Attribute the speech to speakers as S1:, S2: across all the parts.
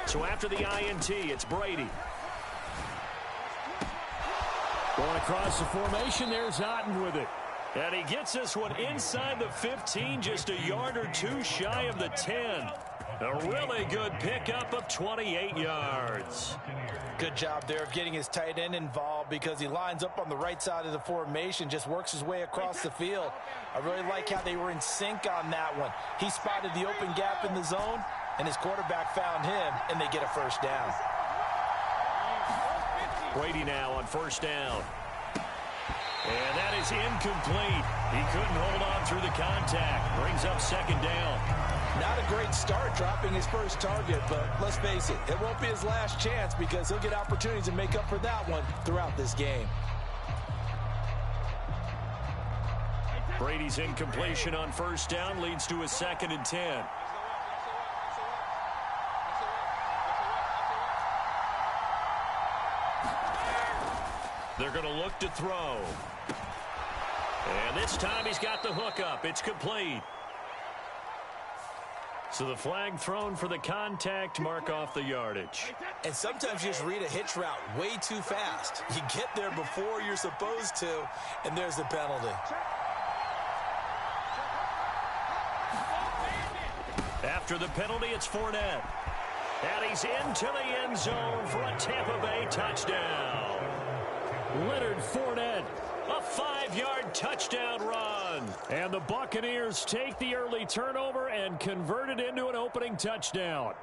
S1: So after the INT, it's Brady.
S2: Going across the formation, there's Otten with it.
S1: And he gets this one inside the 15, just a yard or two shy of the 10. A really good pickup of 28 yards.
S3: Good job there of getting his tight end involved because he lines up on the right side of the formation, just works his way across the field. I really like how they were in sync on that one. He spotted the open gap in the zone, and his quarterback found him, and they get a first down.
S1: Brady now on first down. And that is incomplete. He couldn't hold on through the contact. Brings up second down.
S3: Not a great start dropping his first target, but let's face it, it won't be his last chance because he'll get opportunities to make up for that one throughout this game.
S1: Brady's incompletion on first down leads to a 2nd and 10. They're going to look to throw. And this time he's got the hook up. It's complete. So the flag thrown for the contact, mark off the yardage.
S3: And sometimes you just read a hitch route way too fast. You get there before you're supposed to, and there's the penalty.
S1: After the penalty, it's Fournette. And he's into the end zone for a Tampa Bay touchdown.
S2: Leonard Fournette.
S1: A 5-yard touchdown run.
S2: And the Buccaneers take the early turnover and convert it into an opening touchdown.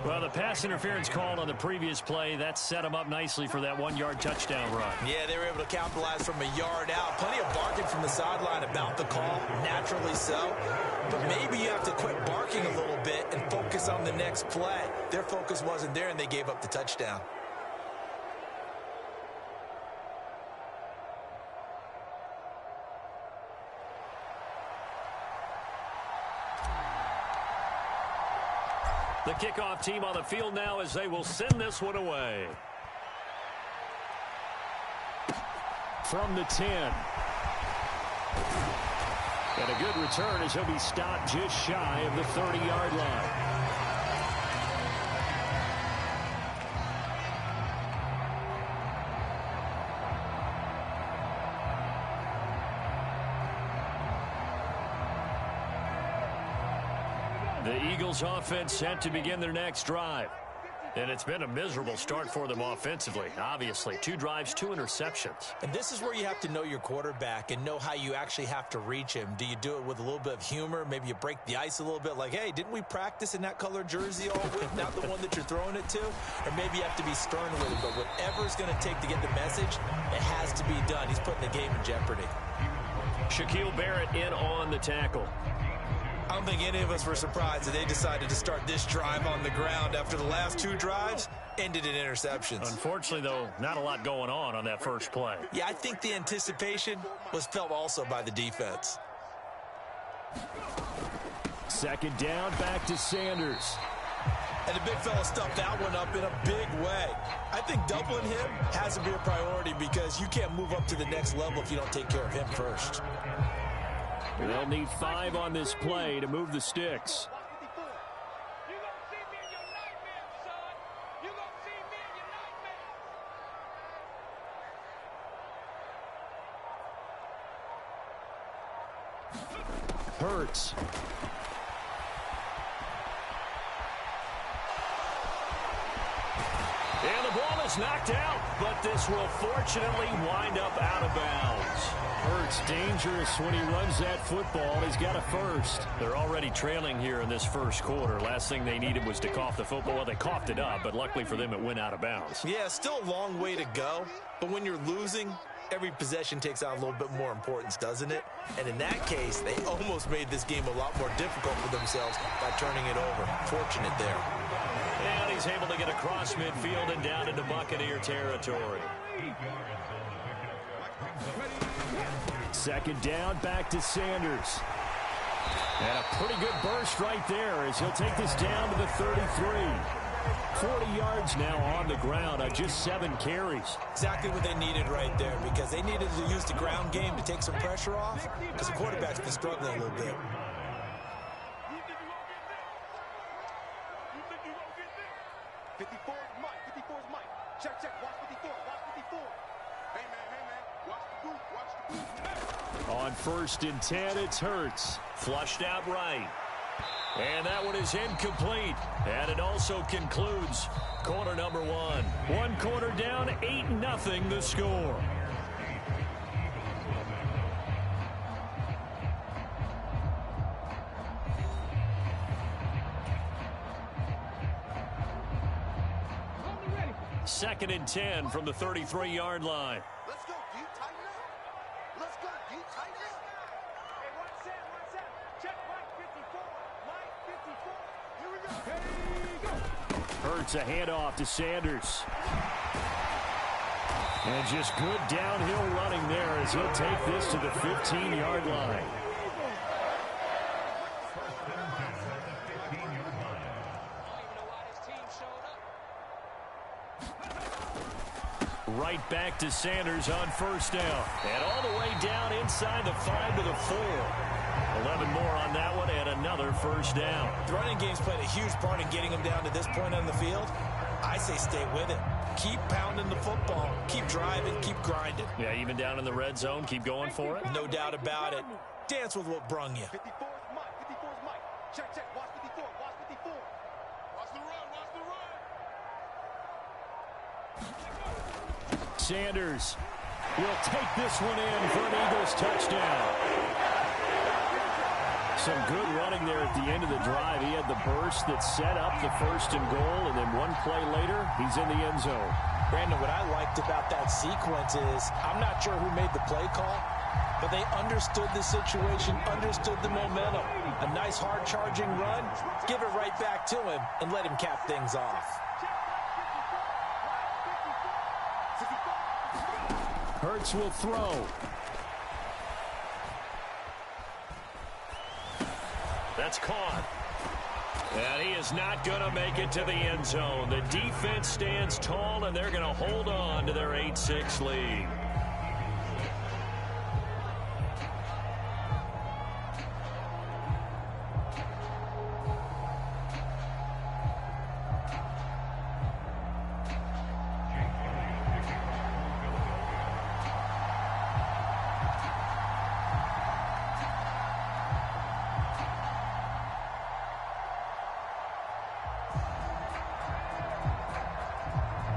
S1: Well, the pass interference called on the previous play, that set them up nicely for that 1-yard touchdown run.
S3: Yeah, they were able to capitalize from a yard out. Plenty of barking from the sideline about the call, naturally so. But maybe you have to quit barking a little bit and focus on the next play. Their focus wasn't there, and they gave up the touchdown.
S1: The kickoff team on the field now as they will send this one away.
S2: From the 10. And a good return as he'll be stopped just shy of the 30-yard line.
S1: The Eagles offense set to begin their next drive. And it's been a miserable start for them offensively, obviously. 2 drives, 2 interceptions.
S3: And this is where you have to know your quarterback and know how you actually have to reach him. Do you do it with a little bit of humor? Maybe you break the ice a little bit like, hey, didn't we practice in that color jersey all week? Not the one that you're throwing it to? Or maybe you have to be stern with him. But whatever it's going to take to get the message, it has to be done. He's putting the game in jeopardy.
S1: Shaquille Barrett in on the tackle.
S3: I don't think any of us were surprised that they decided to start this drive on the ground after the last 2 drives ended in interceptions.
S1: Unfortunately, though, not a lot going on that first play.
S3: Yeah, I think the anticipation was felt also by the defense.
S2: 2nd down, back to Sanders.
S3: And the big fella stuffed that one up in a big way. I think doubling him has to be a priority because you can't move up to the next level if you don't take care of him first.
S2: They'll need 5 on this play to move the sticks. Hurts.
S1: And the ball is knocked out, but this will fortunately wind up out of bounds.
S2: Hurts dangerous when he runs that football. He's got a first.
S1: They're already trailing here in this first quarter. Last thing they needed was to cough the football. Well, they coughed it up, but luckily for them, it went out of bounds.
S3: Yeah, still a long way to go. But when you're losing, every possession takes on a little bit more importance, doesn't it? And in that case, they almost made this game a lot more difficult for themselves by turning it over. Fortunate there.
S1: And he's able to get across midfield and down into Buccaneer territory.
S2: 2nd down, back to Sanders. And a pretty good burst right there as he'll take this down to the 33. 40 yards now on the ground on just 7 carries.
S3: Exactly what they needed right there, because they needed to use the ground game to take some pressure off, because the quarterback's been struggling a little bit.
S2: On 1st and 10, it's Hurts.
S1: Flushed out right. And that one is incomplete. And it also concludes quarter number 1.
S2: One quarter down, 8-0 the score. Second and 10 from the 33-yard line.
S4: Let's go, deep, tighten up. Let's go, deep, tighten up. Hey, watch that. Check Mike 54. Mike 54. Here we go. Here we go.
S2: Hurts a handoff to Sanders. And just good downhill running there as he'll take this to the 15-yard line. Right back to Sanders on 1st down.
S1: And all the way down inside the 5 to the 4. 11 more on that one and another 1st down.
S3: The running game's played a huge part in getting them down to this point on the field. I say stay with it. Keep pounding the football. Keep driving. Keep grinding.
S2: Yeah, even down in the red zone, keep going for it.
S3: No doubt about it. Dance with what brung you.
S4: 54's Mike. 54's Mike. Check. Watch 54. Watch 54. Watch the run. Watch the run.
S2: Sanders will take this one in for an Eagles touchdown. Some good running there at the end of the drive. He had the burst that set up the 1st and goal, and then one play later, he's in the end zone.
S3: Brandon, what I liked about that sequence is I'm not sure who made the play call, but they understood the situation, understood the momentum. A nice hard-charging run, give it right back to him, and let him cap things off.
S2: Hurts will throw.
S1: That's caught. And he is not going to make it to the end zone. The defense stands tall, and they're going to hold on to their 8-6 lead.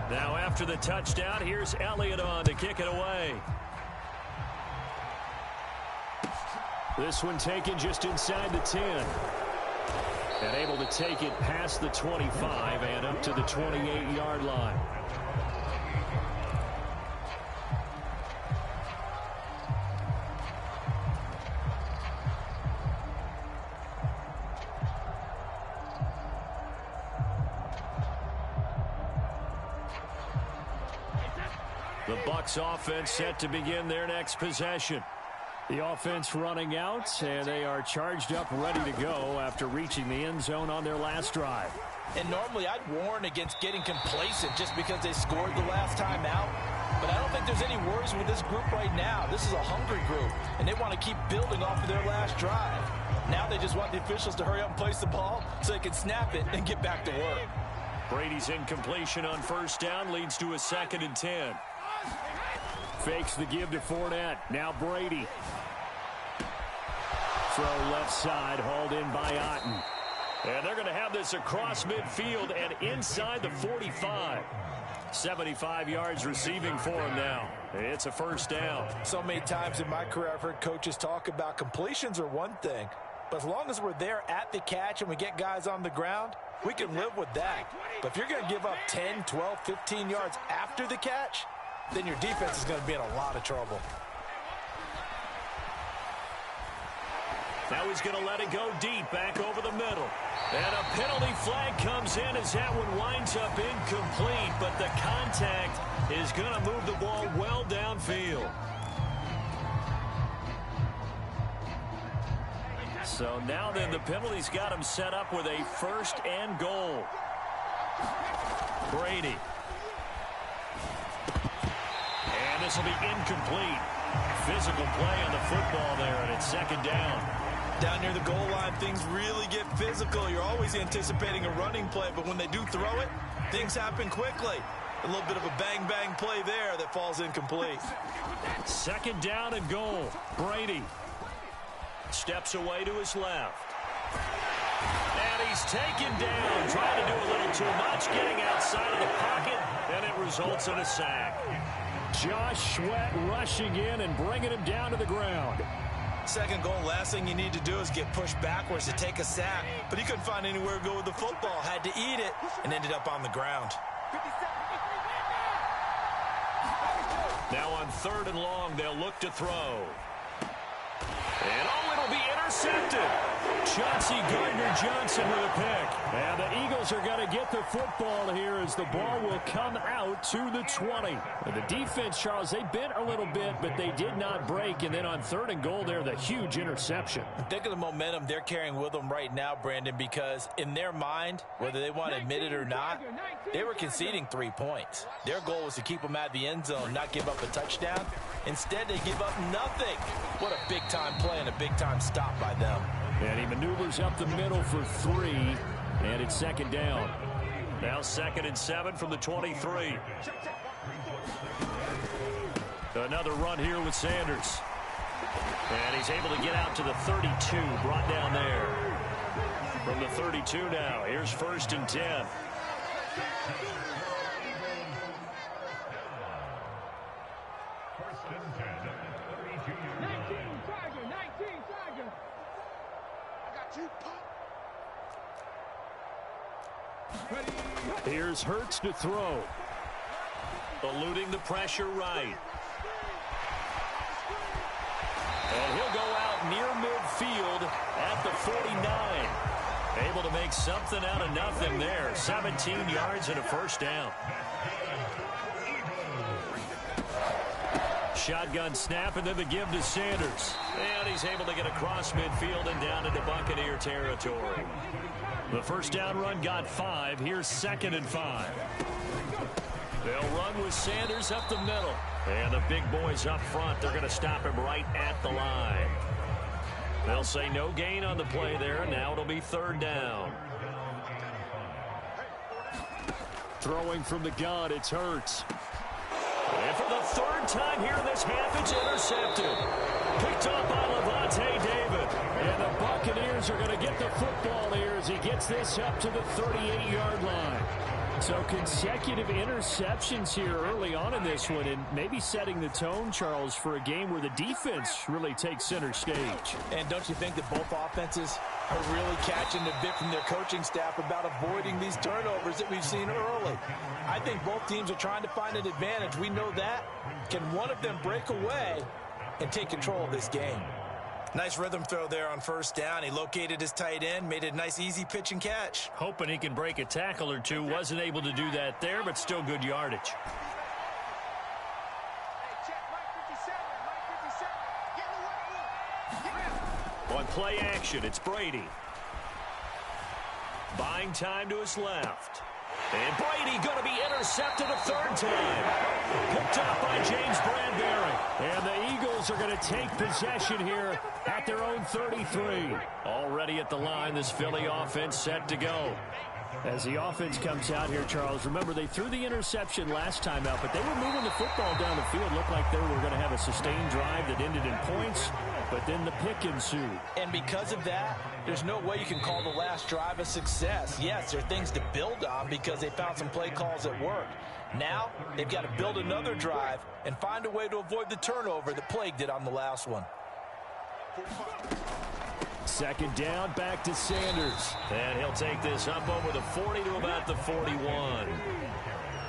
S1: Now after the touchdown, here's Elliott on to kick it away.
S2: This one taken just inside the 10. And able to take it past the 25 and up to the 28-yard line. The Bucs offense set to begin their next possession. The offense running out, and they are charged up, ready to go after reaching the end zone on their last drive.
S3: And normally I'd warn against getting complacent just because they scored the last time out. But I don't think there's any worries with this group right now. This is a hungry group, and they want to keep building off of their last drive. Now they just want the officials to hurry up and place the ball so they can snap it and get back to work.
S2: Brady's incompletion on 1st down leads to a 2nd and 10. Fakes the give to Fournette. Now Brady. Throw left side, hauled in by Otten.
S1: And they're going to have this across midfield and inside the 45. 75 yards receiving for him now. It's a 1st down.
S3: So many times in my career I've heard coaches talk about completions are one thing, but as long as we're there at the catch and we get guys on the ground, we can live with that. But if you're going to give up 10, 12, 15 yards after the catch, then your defense is going to be in a lot of trouble.
S1: Now he's going to let it go deep back over the middle. And a penalty flag comes in as that one winds up incomplete, but the contact is going to move the ball well downfield. So now then the penalty's got him set up with a 1st and goal.
S2: Brady. And this will be incomplete. Physical play on the football there, and it's second down.
S3: Down near the goal line, things really get physical. You're always anticipating a running play, but when they do throw it, things happen quickly. A little bit of a bang-bang play there that falls incomplete.
S2: Second down and goal. Brady steps away to his left. And he's taken down, trying to do a little too much, getting outside of the pocket, and it results in a sack. Josh Sweat rushing in and bringing him down to the ground.
S3: Second goal, last thing you need to do is get pushed backwards to take a sack. But he couldn't find anywhere to go with the football. Had to eat it and ended up on the ground.
S2: Now on 3rd and long, they'll look to throw. And it'll be intercepted. Chauncey Gardner-Johnson with a pick. And the Eagles are going to get the football here as the ball will come out to the 20. And the defense, Charles, they bent a little bit, but they did not break. And then on 3rd and goal there, the huge interception.
S3: Think of the momentum they're carrying with them right now, Brandon, because in their mind, whether they want to admit it or not, they were conceding 3 points. Their goal was to keep them out of the end zone, not give up a touchdown. Instead, they give up nothing. What a big-time play and a big-time stop by them.
S2: And he maneuvers up the middle for 3, and it's second down. Now 2nd and 7 from the 23. Another run here with Sanders. And he's able to get out to the 32, brought down there. From the 32 now, here's 1st and 10. Here's Hurts to throw. Eluding the pressure right. And he'll go out near midfield at the 49. Able to make something out of nothing there. 17 yards and a first down. Shotgun snap and then the give to Sanders. And he's able to get across midfield and down into Buccaneer territory. The first down run got 5. Here's 2nd and 5. They'll run with Sanders up the middle. And the big boys up front, they're going to stop him right at the line. They'll say no gain on the play there. Now it'll be 3rd down. Throwing from the gun, it's Hurts. And for the 3rd time here in this half, it's intercepted. Picked up by Levante David. And the Buccaneers are going to get the football here as he gets this up to the 38-yard line. So consecutive interceptions here early on in this one, and maybe setting the tone, Charles, for a game where the defense really takes center stage.
S3: And don't you think that both offenses are really catching the bit from their coaching staff about avoiding these turnovers that we've seen early? I think both teams are trying to find an advantage. We know that. Can one of them break away and take control of this game? Nice rhythm throw there on 1st down. He located his tight end, made it a nice easy pitch and catch.
S2: Hoping he can break a tackle or two. Wasn't able to do that there, but still good yardage. On play action, it's Brady. Buying time to his left. And Brady going to be intercepted a 3rd time. Picked up by James Bradbury. And the Eagles are going to take possession here at their own 33. Already at the line, this Philly offense set to go. As the offense comes out here, Charles, remember they threw the interception last time out, but they were moving the football down the field. Looked like they were going to have a sustained drive that ended in points, but then the pick ensued.
S3: And because of that, there's no way you can call the last drive a success. Yes, there are things to build on because they found some play calls that work. Now, they've got to build another drive and find a way to avoid the turnover that plagued it on the last one.
S2: 2nd down, back to Sanders. And he'll take this up over the 40 to about the 41.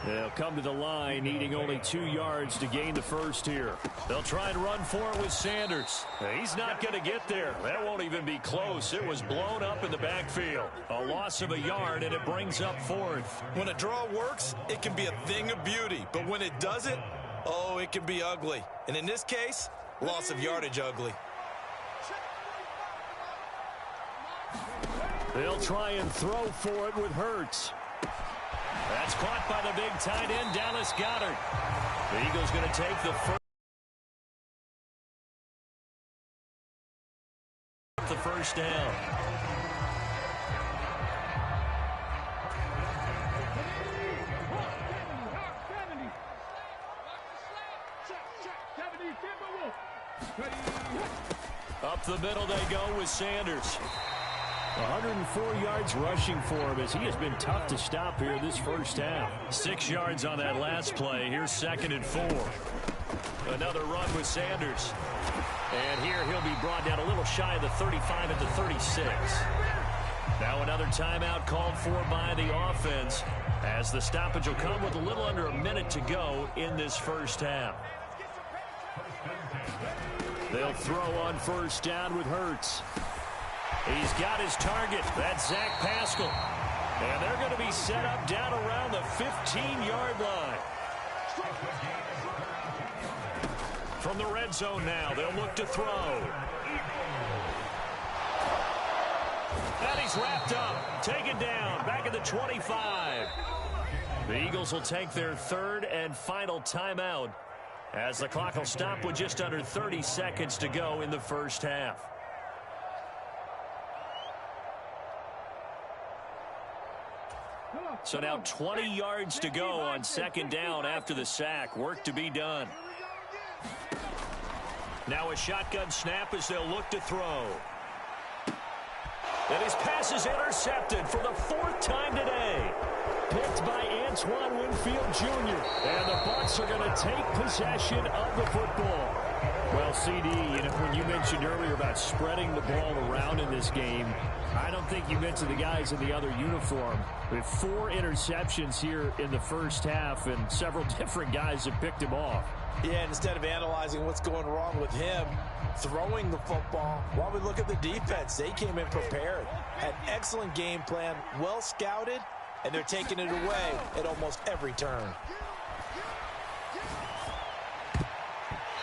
S2: They'll come to the line, needing only 2 yards to gain the first here. They'll try and run for it with Sanders. He's not going to get there. That won't even be close. It was blown up in the backfield. A loss of a yard, and it brings up 4th.
S3: When a draw works, it can be a thing of beauty. But when it doesn't, oh, it can be ugly. And in this case, loss of yardage ugly.
S2: They'll try and throw for it with Hurts.
S1: That's caught by the big tight end, Dallas Goedert. The Eagles going to take the first down. Up the middle they go with Sanders.
S2: 104 yards rushing for him as he has been tough to stop here this first half.
S1: 6 yards on that last play. Here's 2nd and 4. Another run with Sanders. And here he'll be brought down a little shy of the 35 at the 36. Now another timeout called for by the offense as the stoppage will come with a little under a minute to go in this first half.
S2: They'll throw on first down with Hurts.
S1: He's got his target. That's Zach Pascal. And they're going to be set up down around the 15-yard line. From the red zone now, they'll look to throw. And he's wrapped up, taken down, back at the 25. The Eagles will take their 3rd and final timeout as the clock will stop with just under 30 seconds to go in the first half. So now 20 yards to go on 2nd down after the sack. Work to be done. Now a shotgun snap as they'll look to throw. And his pass is intercepted for the 4th time today.
S2: Picked by Antoine Winfield Jr. And the Bucs are going to take possession of the football. Well, CD, when you mentioned earlier about spreading the ball around in this game, I don't think you mentioned the guys in the other uniform. With 4 interceptions here in the first half, and several different guys have picked him off.
S3: Yeah, instead of analyzing what's going wrong with him throwing the football, while we look at the defense, they came in prepared. Had excellent game plan, well scouted, and they're taking it away at almost every turn.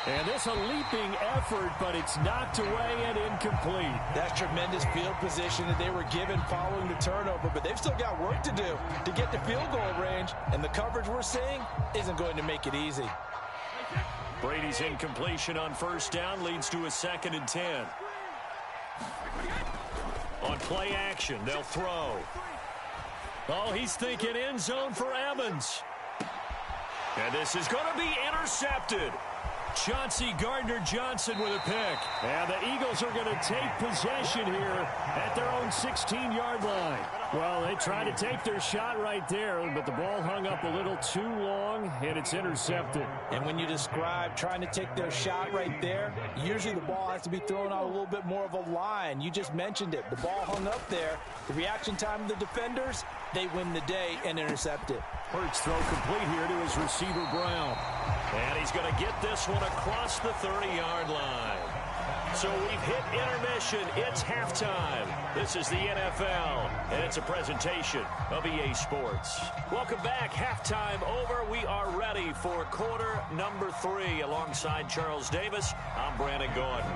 S2: And this a leaping effort, but it's knocked away and incomplete.
S3: That's tremendous field position that they were given following the turnover, but they've still got work to do to get to field goal range, and the coverage we're seeing isn't going to make it easy.
S1: Brady's incompletion on first down leads to a 2nd and 10. On play action, they'll throw. Oh, he's thinking end zone for Evans. And this is going to be intercepted. Chauncey Gardner-Johnson with a pick.
S2: And the Eagles are going to take possession here at their own 16-yard line. Well, they tried to take their shot right there, but the ball hung up a little too long, and it's intercepted.
S3: And when you describe trying to take their shot right there, usually the ball has to be thrown out a little bit more of a line. You just mentioned it. The ball hung up there. The reaction time of the defenders, they win the day and intercept it.
S2: Hurts throw complete here to his receiver, Brown.
S1: And he's going to get this one across the 30-yard line. So we've hit intermission. It's halftime. This is the NFL, and it's a presentation of EA Sports. Welcome back. Halftime over. We are ready for quarter number 3. Alongside Charles Davis, I'm Brandon Gordon.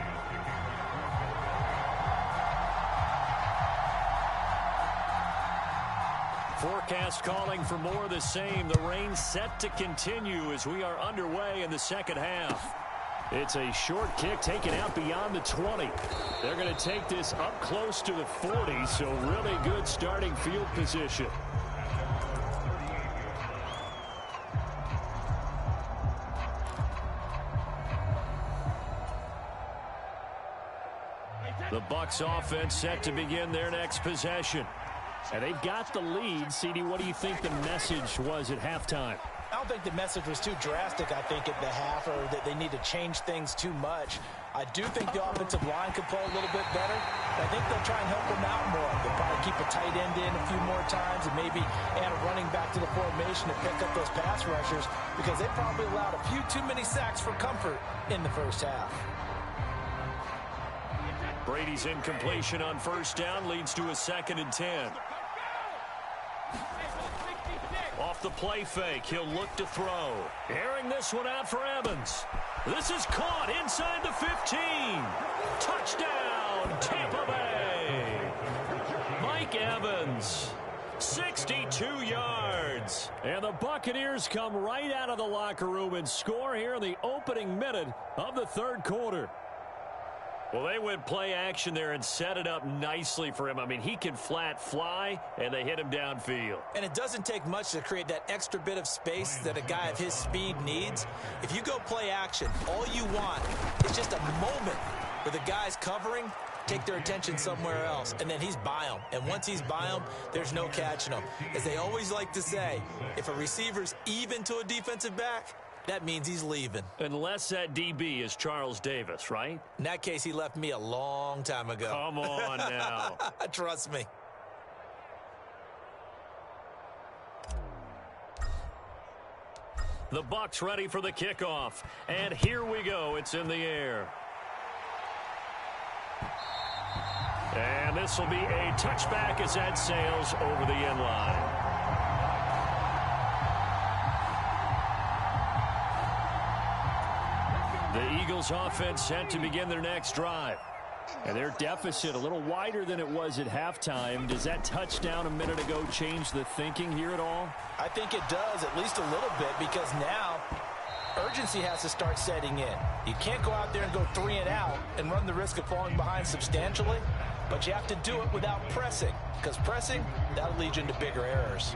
S1: Forecast calling for more of the same. The rain set to continue as we are underway in the second half.
S2: It's a short kick taken out beyond the 20. They're going to take this up close to the 40, so really good starting field position. The Bucs offense set to begin their next possession. And they've got the lead. CD, what do you think the message was at halftime?
S3: I don't think the message was too drastic, I think, at the half, or that they need to change things too much. I do think the offensive line could play a little bit better. I think they'll try and help them out more. They'll probably keep a tight end in a few more times and maybe add a running back to the formation to pick up those pass rushers, because they probably allowed a few too many sacks for comfort in the first half.
S1: Brady's incompletion on first down leads to a 2nd and 10. Off the play fake, he'll look to throw. Airing this one out for Evans. This is caught inside the 15. Touchdown, Tampa Bay. Mike Evans 62 yards.
S2: And the Buccaneers come right out of the locker room and score here in the opening minute of the third quarter.
S1: Well, they went play action there and set it up nicely for him. I mean, he can flat fly, and they hit him downfield.
S3: And it doesn't take much to create that extra bit of space that a guy of his speed needs. If you go play action, all you want is just a moment where the guy's covering, take their attention somewhere else, and then he's by him. And once he's by him, there's no catching him. As they always like to say, if a receiver's even to a defensive back, that means he's leaving.
S1: Unless that DB is Charles Davis, right?
S3: In that case, he left me a long time ago.
S1: Come on now.
S3: Trust me.
S1: The Bucs ready for the kickoff. And here we go. It's in the air. And this will be a touchback as that sails over the end line. The Eagles offense set to begin their next drive.
S2: And their deficit a little wider than it was at halftime. Does that touchdown a minute ago change the thinking here at all?
S3: I think it does, at least a little bit, because now urgency has to start setting in. You can't go out there and go 3 and out and run the risk of falling behind substantially, but you have to do it without pressing, because pressing, that'll lead you into bigger errors.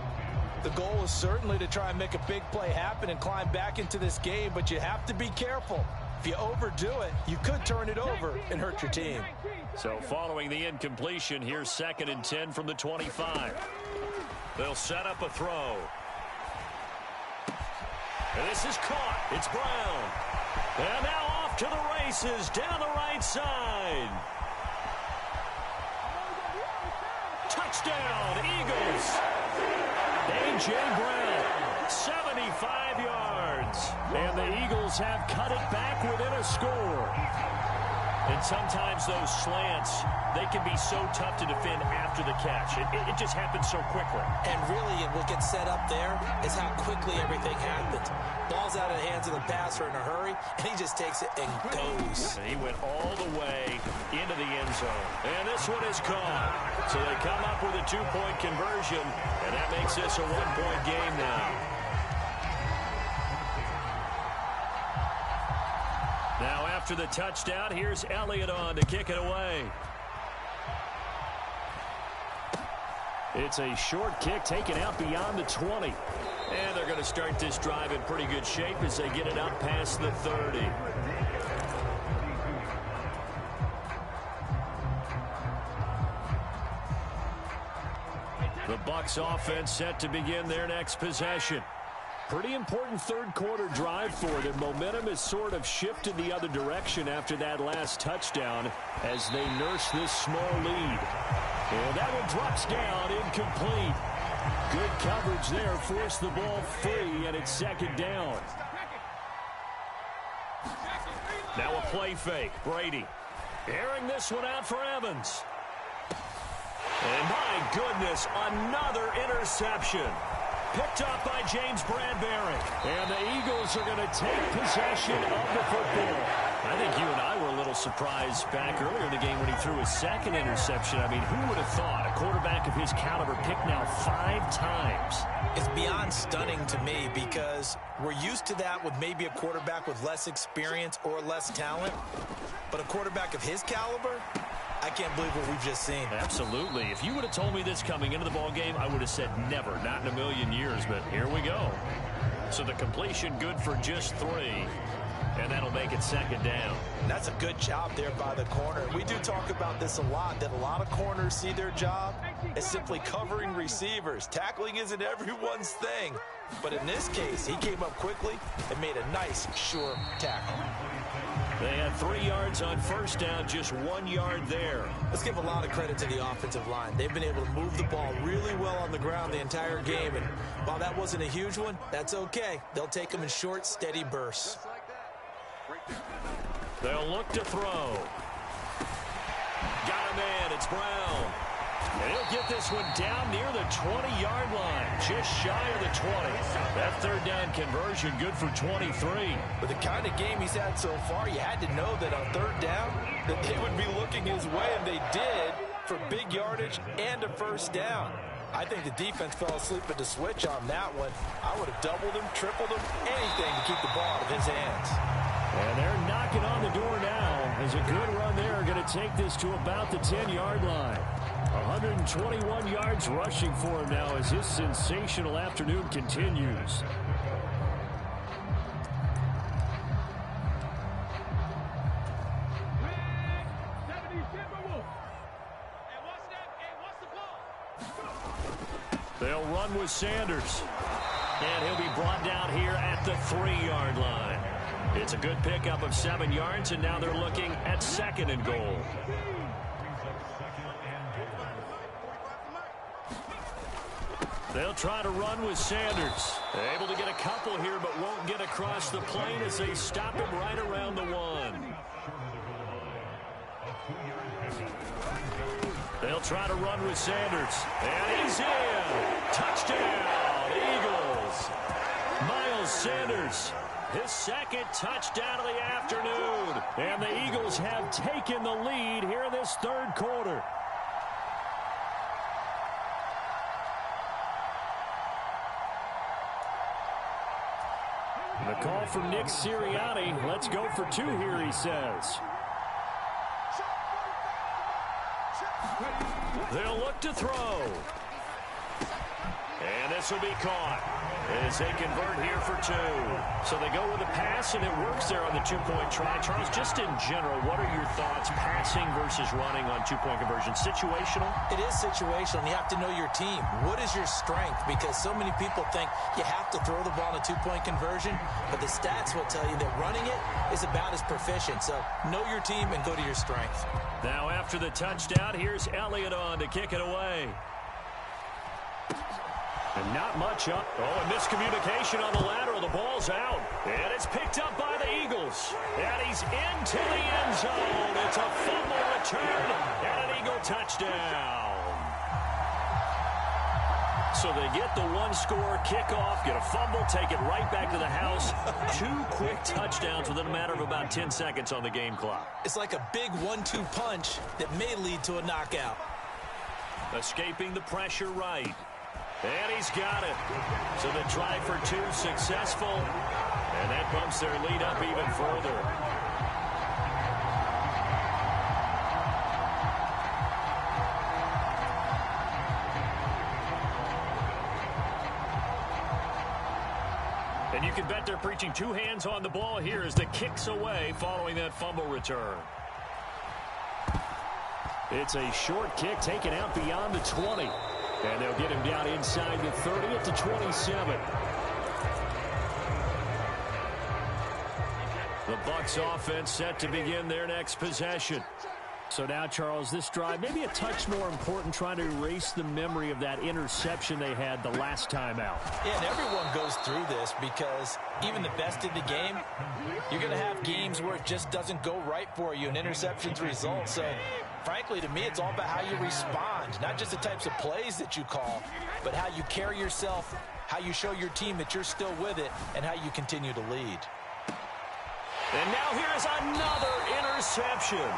S3: The goal is certainly to try and make a big play happen and climb back into this game, but you have to be careful. If you overdo it, you could turn it over and hurt your team.
S1: So following the incompletion, here's 2nd and 10 from the 25. They'll set up a throw. And this is caught. It's Brown. And now off to the races down the right side. Touchdown, Eagles. A.J. Brown, 75 yards.
S2: And the Eagles have cut it back within a score.
S1: And sometimes those slants, they can be so tough to defend after the catch. It just happens so quickly.
S3: And really, what gets set up there is how quickly everything happens. Ball's out of the hands of the passer in a hurry, and he just takes it and goes.
S1: And he went all the way into the end zone. And this one is caught. So they come up with a 2-point conversion, and that makes this a 1-point game now. Now after the touchdown, here's Elliott on to kick it away.
S2: It's a short kick taken out beyond the 20.
S1: And they're going to start this drive in pretty good shape as they get it up past the 30. The Bucs offense set to begin their next possession.
S2: Pretty important third quarter drive for them. Momentum has sort of shifted the other direction after that last touchdown as they nurse this small lead. And that one drops down, incomplete. Good coverage there, forced the ball free, and it's 2nd down.
S1: Now a play fake. Brady airing this one out for Evans. And my goodness, another interception. Picked up by James Bradbury.
S2: And the Eagles are going to take possession of the football.
S1: I think you and I were a little surprised back earlier in the game when he threw his 2nd interception. I mean, who would have thought a quarterback of his caliber picked now 5 times?
S3: It's beyond stunning to me because we're used to that with maybe a quarterback with less experience or less talent. But a quarterback of his caliber, I can't believe what we've just seen.
S1: Absolutely. If you would have told me this coming into the ball game, I would have said never, not in a million years, but here we go. So the completion good for just 3, and that'll make it 2nd down.
S3: And that's a good job there by the corner. We do talk about this a lot, that a lot of corners see their job as simply covering receivers. Tackling isn't everyone's thing. But in this case, he came up quickly and made a nice, sure tackle.
S1: They had 3 yards on 1st down, just 1 yard there.
S3: Let's give a lot of credit to the offensive line. They've been able to move the ball really well on the ground the entire game. And while that wasn't a huge one, that's okay. They'll take them in short, steady bursts.
S1: They'll look to throw. Got a man. It's Brown. And he'll get this one down near the 20-yard line, just shy of the 20. That 3rd down conversion good for 23.
S3: With the kind of game he's had so far, you had to know that on 3rd down, that they would be looking his way, and they did, for big yardage and a 1st down. I think the defense fell asleep at the switch on that one. I would have doubled him, tripled him, anything to keep the ball out of his hands.
S2: And they're knocking on the door now. As a good run there, going to take this to about the 10-yard line. 121 yards rushing for him now as his sensational afternoon continues. They'll run with Sanders. And he'll be brought down here at the 3-yard line. It's a good pickup of 7 yards, and now they're looking at 2nd and goal. They'll try to run with Sanders. Able to get a couple here, but won't get across the plane as they stop him right around the 1. They'll try to run with Sanders. And he's in. Touchdown, Eagles. Miles Sanders, his 2nd touchdown of the afternoon. And the Eagles have taken the lead here in this 3rd quarter. The call from Nick Sirianni. Let's go for 2 here, he says. They'll look to throw. And this will be caught as they convert here for 2. So they go with a pass, and it works there on the 2-point try. Charles, just in general, what are your thoughts passing versus running on 2-point conversion? Situational?
S3: It is situational, and you have to know your team. What is your strength? Because so many people think you have to throw the ball in a 2-point conversion, but the stats will tell you that running it is about as proficient. So know your team and go to your strength.
S2: Now after the touchdown, here's Elliott on to kick it away. And not much up. Oh, and miscommunication on the lateral. The ball's out. And it's picked up by the Eagles. And he's into the end zone. It's a fumble return and an Eagle touchdown. So they get the 1-score kickoff, get a fumble, take it right back to the house. 2 quick touchdowns within a matter of about 10 seconds on the game clock.
S3: It's like a big 1-2 punch that may lead to a knockout.
S2: Escaping the pressure right. And he's got it. So the try for 2 successful. And that bumps their lead up even further. And you can bet they're preaching 2 hands on the ball here as the kick's away following that fumble return. It's a short kick taken out beyond the 20. And they'll get him down inside the 30 at the 27. The Bucs offense set to begin their next possession. So now, Charles, this drive maybe a touch more important, trying to erase the memory of that interception they had the last time out.
S3: Yeah, and everyone goes through this because even the best in the game, you're going to have games where it just doesn't go right for you and interceptions result. So, frankly, to me, it's all about how you respond, not just the types of plays that you call, but how you carry yourself, how you show your team that you're still with it, and how you continue to lead.
S2: And now here's another interception.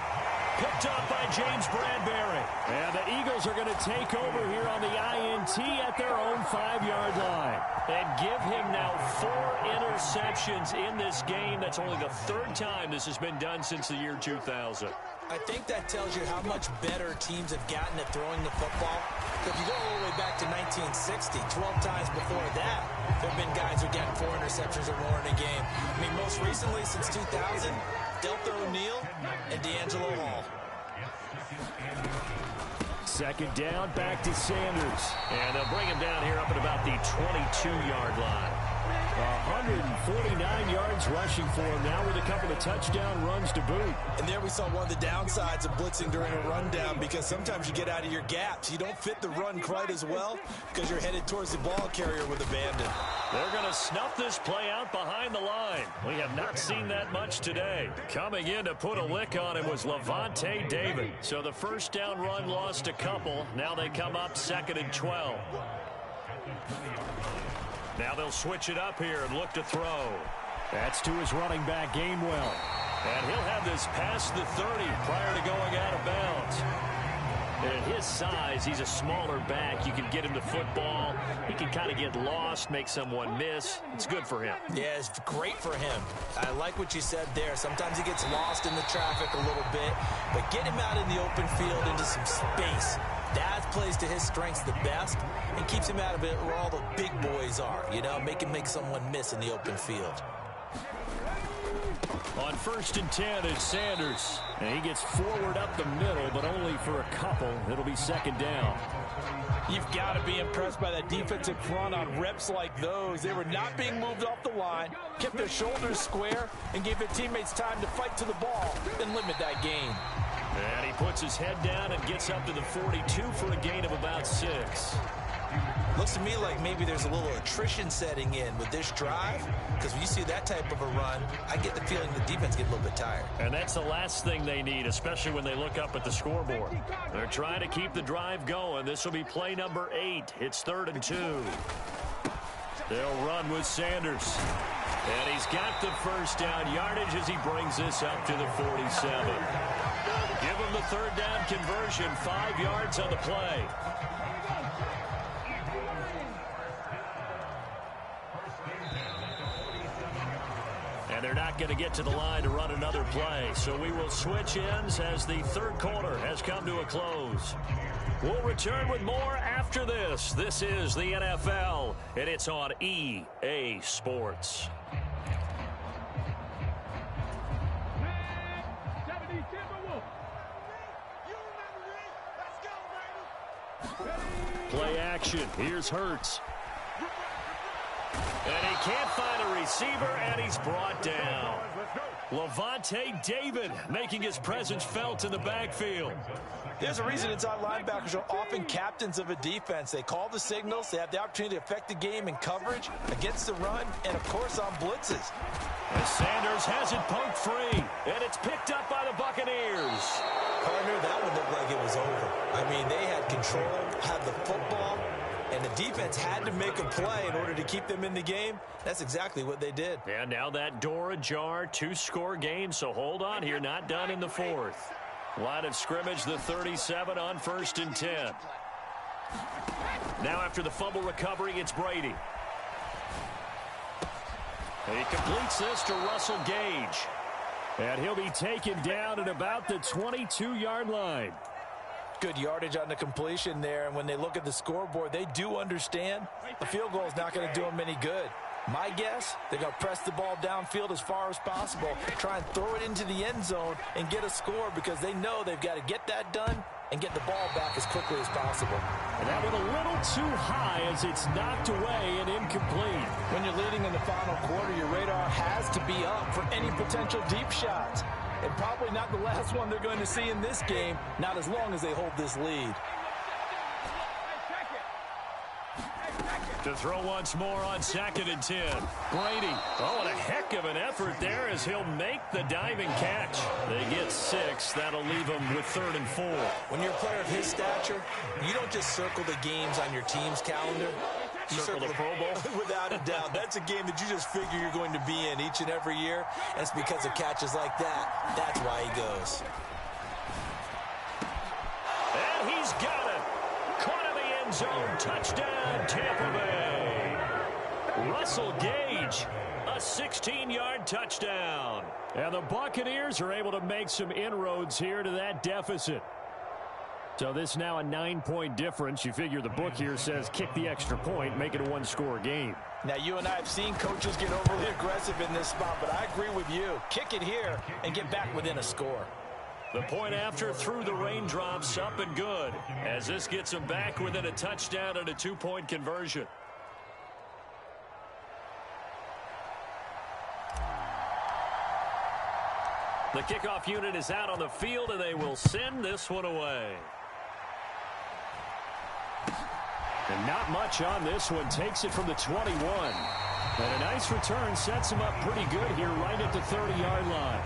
S2: Picked up by James Bradbury. And the Eagles are going to take over here on the INT at their own 5-yard line. And give him now 4 interceptions in this game. That's only the 3rd time this has been done since the year 2000.
S3: I think that tells you how much better teams have gotten at throwing the football. If you go all the way back to 1960, 12 times before that, there have been guys who get 4 interceptions or more in a game. I mean, most recently, since 2000, Delta O'Neal and D'Angelo Hall.
S2: 2nd down, back to Sanders. And they'll bring him down here up at about the 22-yard line. 149 yards rushing for him now with a couple of touchdown runs to boot.
S3: And there we saw one of the downsides of blitzing during a rundown, because sometimes you get out of your gaps. You don't fit the run quite as well because you're headed towards the ball carrier with abandon.
S2: They're going to snuff this play out behind the line. We have not seen that much today. Coming in to put a lick on him was Levante David. So the 1st down run lost a couple. Now they come up 2nd and 12. Now they'll switch it up here and look to throw. That's to his running back, Gainwell. And he'll have this past the 30 prior to going out of bounds. At his size, he's a smaller back. You can get him the football. He can kind of get lost, make someone miss. It's good for him.
S3: Yeah, it's great for him. I like what you said there. Sometimes he gets lost in the traffic a little bit, but get him out in the open field into some space. That plays to his strengths the best and keeps him out of it where all the big boys are, you know, make him make someone miss in the open field.
S2: On 1st and 10, it's Sanders. And he gets forward up the middle, but only for a couple. It'll be 2nd down.
S5: You've got to be impressed by that defensive front on reps like those. They were not being moved off the line, kept their shoulders square, and gave their teammates time to fight to the ball and limit that gain.
S2: And he puts his head down and gets up to the 42 for a gain of about 6.
S3: Looks to me like maybe there's a little attrition setting in with this drive, because when you see that type of a run, I get the feeling the defense gets a little bit tired.
S2: And that's the last thing they need, especially when they look up at the scoreboard. They're trying to keep the drive going. This will be play number 8. It's 3rd and 2. They'll run with Sanders. And he's got the 1st down yardage as he brings this up to the 47. Give him the 3rd down conversion, 5 yards on the play. And they're not going to get to the line to run another play. So we will switch ends as the 3rd quarter has come to a close. We'll return with more after this. This is the NFL, and it's on EA Sports. Play action. Here's Hurts. And he can't find a receiver, and he's brought down. Levante David making his presence felt in the backfield.
S5: There's a reason inside linebackers are often captains of a defense. They call the signals. They have the opportunity to affect the game in coverage, against the run, and, of course, on blitzes.
S2: As Sanders has it poked free, and it's picked up by the Buccaneers.
S3: Partner, that one looked like it was over. I mean, they had control, had the football, and the defense had to make a play in order to keep them in the game. That's exactly what they did.
S2: And now that door ajar, 2-score game, so hold on here, not done in the 4th. Line of scrimmage, the 37 on 1st and 10. Now after the fumble recovery, it's Brady. And he completes this to Russell Gage. And he'll be taken down at about the 22-yard line.
S5: Good yardage on the completion there, and when they look at the scoreboard, they do understand the field goal is not going to do them any good. My guess, they're going to press the ball downfield as far as possible, try and throw it into the end zone and get a score because they know they've got to get that done and get the ball back as quickly as possible.
S2: And that one a little too high as it's knocked away and incomplete.
S5: When you're leading in the final quarter, your radar has to be up for any potential deep shots. And probably not the last one they're going to see in this game, not as long as they hold this lead.
S2: To throw once more on 2nd and 10. Brady. Oh, and a heck of an effort there as he'll make the diving catch. They get 6. That'll leave them with 3rd and 4.
S3: When you're a player of his stature, you don't just circle the games on your team's calendar. You
S2: Circle the Pro Bowl?
S3: Without a doubt. That's a game that you just figure you're going to be in each and every year. And it's because of catches like that. That's why he goes.
S2: And he's got it. Caught in the end zone. Touchdown, Tampa Bay. Russell Gage, a 16-yard touchdown. And the Buccaneers are able to make some inroads here to that deficit. So this now a 9-point difference. You figure the book here says kick the extra point, make it a 1-score game.
S5: Now, you and I have seen coaches get overly aggressive in this spot, but I agree with you. Kick it here and get back within a score.
S2: The point after through the raindrops, up and good, as this gets them back within a touchdown and a 2-point conversion. The kickoff unit is out on the field, and they will send this one away. And not much on this one. Takes it from the 21. And a nice return sets him up pretty good here right at the 30-yard line.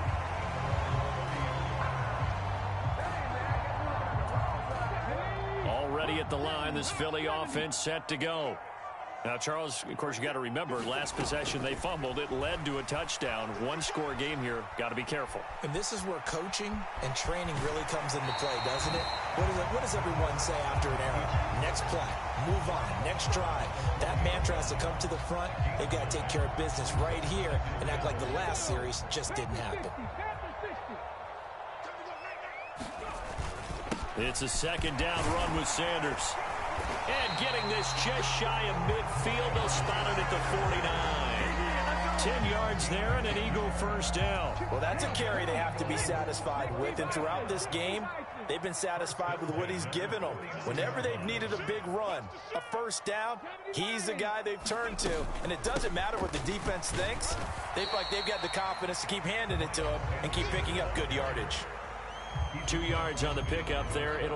S2: Already at the line, this Philly offense set to go. Now, Charles, of course, you got to remember, last possession they fumbled. It led to a touchdown. One-score game here. Got to be careful.
S3: And this is where coaching and training really comes into play, doesn't it? What does everyone say after an error? Next play, move on, next drive. That mantra has to come to the front. They've got to take care of business right here and act like the last series just didn't happen.
S2: It's a second down run with Sanders. And getting this just shy of midfield, they'll spot it at the 49. 10 yards there and an Eagle first down.
S5: Well, that's a carry they have to be satisfied with. And throughout this game, they've been satisfied with what he's given them. Whenever they've needed a big run, a first down, he's the guy they've turned to. And it doesn't matter what the defense thinks. They've got the confidence to keep handing it to him and keep picking up good yardage.
S2: 2 yards on the pickup there. It'll